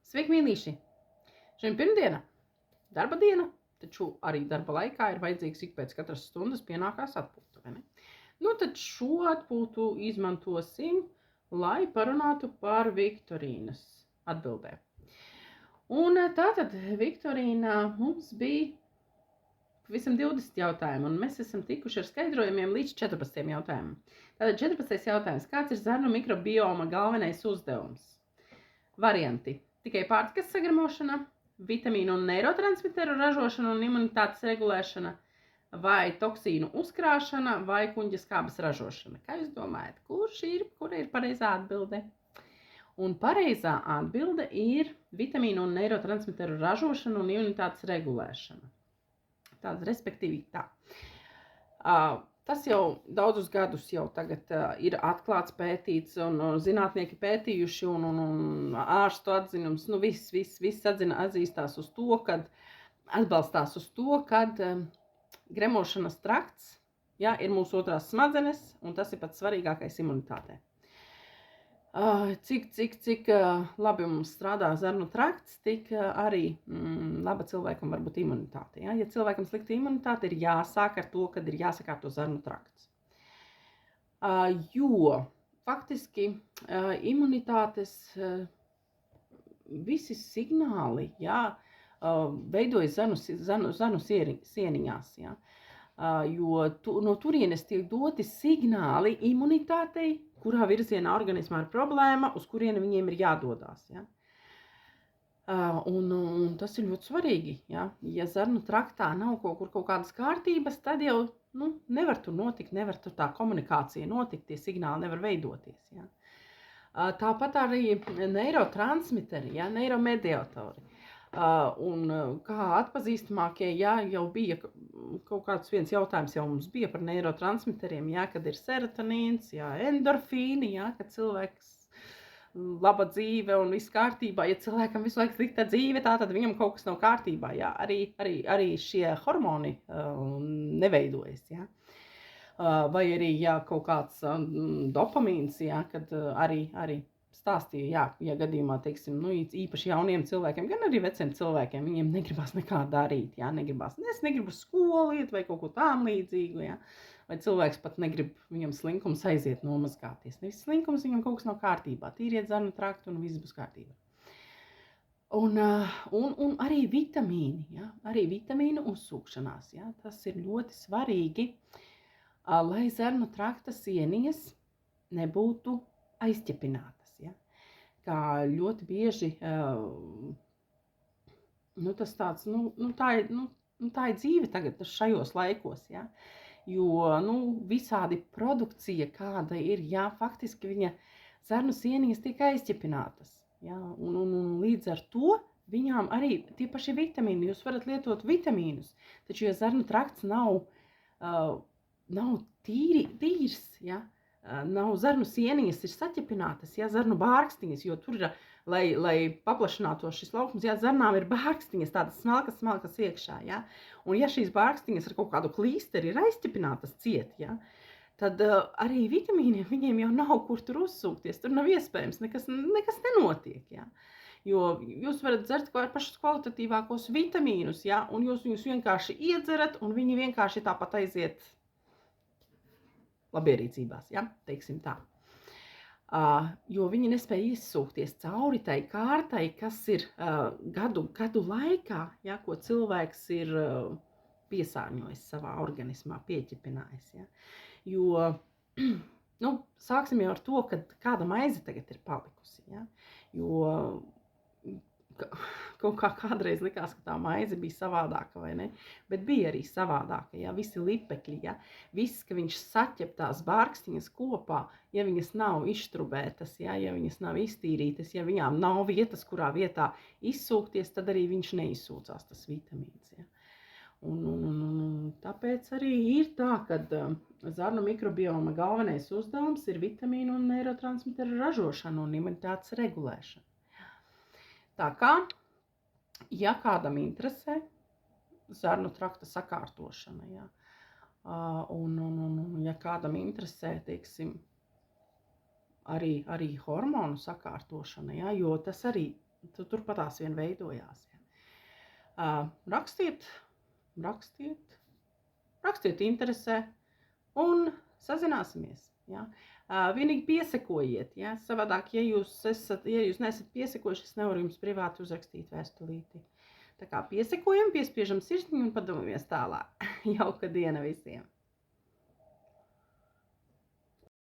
Sveiki, mīļīši! Šodien pirmdiena, darba diena, taču arī darba laikā ir vajadzīgs ik pēc katras stundas pienākās atpūta, vai ne? Nu, tad šo atpūtu izmantosim, lai parunātu par viktorīnas atbildēm. Un tātad viktorīnā mums bija pavisam 20 jautājumu, un mēs esam tikuši ar skaidrojumiem līdz 14 jautājumiem. Tātad 14 jautājums. Kāds ir zarnu mikrobioma galvenais uzdevums? Varianti. Tikai pārtikas sagramošana, vitamīnu un neirotransmiteru ražošana un imunitātes regulēšana, vai toksīnu uzkrāšana, vai kuņģa skābes ražošana. Kā jūs domājat, kura ir pareizā atbilde? Un pareizā atbilde ir vitamīnu un neirotransmiteru ražošana un imunitātes regulēšana. Tāda, respektīvi tā. Tas jau daudzus gadus jau tagad ir atklāts, pētīts, un zinātnieki pētījuši, un ārstu atzinums, viss atzīstās uz to, atbalstās uz to, kad gremošanas trakts, ir mūsu otrās smadzenes, un tas ir pats svarīgākais imunitātei. Cik labi mums strādā zarnu trakts, tik arī laba cilvēkam var būt imunitāte. Ja cilvēkam slikta imunitāte, ir jāsāk ar to, kad ir jāsakārto zarnu trakts. Jo faktiski imunitātes visi signāli veidojas zarnu sieniņās. Jo no turienes tiek doti signāli imunitātei, kurā virzienā organismā ir problēma, uz kurieni viņiem ir jādodās. Un tas ir ļoti svarīgi. Ja zarnu traktā nav kaut kādas kārtības, tad jau nevar tur notikt, nevar tur tā komunikācija notikt, tie signāli nevar veidoties. Tāpat arī neirotransmiteri, neiromediatori. Un kā atpazīstamākie, jau bija kaut kāds viens jautājums jau mums bija par neirotransmiteriem, kad ir serotonīns, endorfīni, kad cilvēks laba dzīve un viss kārtībā. Ja cilvēkam visu laiku slikta dzīve, tad viņam kaut kas nav kārtībā. Arī šie hormoni neveidojas. Vai arī kaut kāds dopamīns, kad arī stāstīja, ja gadījumā, teiksim, īpaši jauniem cilvēkiem, gan arī veciem cilvēkiem, viņiem negribas nekā darīt, es negribu skolu iet vai kaut ko tām līdzīgu, vai cilvēks pat negrib, viņam slinkums aiziet nomazgāties. Nevis slinkums, viņam kaut kas nav kārtībā, tīriet zarnu traktu un viss būs kārtībā. Un arī vitamīni, arī vitamīnu uzsūkšanās, tas ir ļoti svarīgi, lai zarnu trakta sieniņas nebūtu aizķepinātas. Kā ļoti bieži, tas tāds, tā ir dzīve tagad šajos laikos, jo, visādi produkcija, kāda ir, faktiski viņa zarnu sieniņas tiek aizķepinātas, un līdz ar to viņām arī tie paši vitamīni, jūs varat lietot vitamīnus, taču, ja zarnu trakts nav tīrs, nav zarnu sieniņas, ir saķepinātas, zarnu bārkstiņas, jo tur ir, lai paplašinātos šis laukums, zarnām ir bārkstiņas, tādas smalkas iekšā, un ja šīs bārkstiņas ar kaut kādu klīsteri ir aizķepinātas ciet, tad arī vitamīniem viņiem jau nav kur tur uzsūkties, tur nav iespējams, nekas nenotiek, jo jūs varat dzert pašus kvalitatīvākos vitamīnus, un jūs viņus vienkārši iedzerat, un viņi vienkārši tāpat aiziet labierīcībās, teiksim tā. Jo viņi nespēja izsūkties cauri tai kārtai, kas ir gadu laikā, ko cilvēks ir piesārņojis savā organismā, pieķipinājis. Jo, sāksim jau ar to, ka kāda maize tagad ir palikusi. Jo kaut kā kādreiz likās, ka tā maize bija savādāka, vai ne? Bet bija arī savādāka, visi lipekļi, viss, ka viņš saķep tās bārkstiņas kopā, ja viņas nav izštrubētas, ja viņas nav iztīrītas, ja viņām nav vietas, kurā vietā izsūkties, tad arī viņš neizsūcās, tas vitamīns, Un tāpēc arī ir tā, ka zarnu mikrobioma galvenais uzdevums ir vitamīnu un neirotransmiteru ražošana un imunitātes regulēšana. Tā kā, ja kādam interesē zarnu trakta sakārtošana, un ja kādam interesē, teiksim, arī hormonu sakārtošana, jo tas arī turpatās vien veidojās. Rakstiet interesē un sazināsimies. Ja? Vienīgi piesekojiet. Ja? Savādāk, ja jūs nesat piesekojuši, es nevaru jums privāti uzrakstīt vēstulīti. Tā kā piesekojam, piespiežam sirsniņu un padomājamies tālāk. Jauka diena visiem!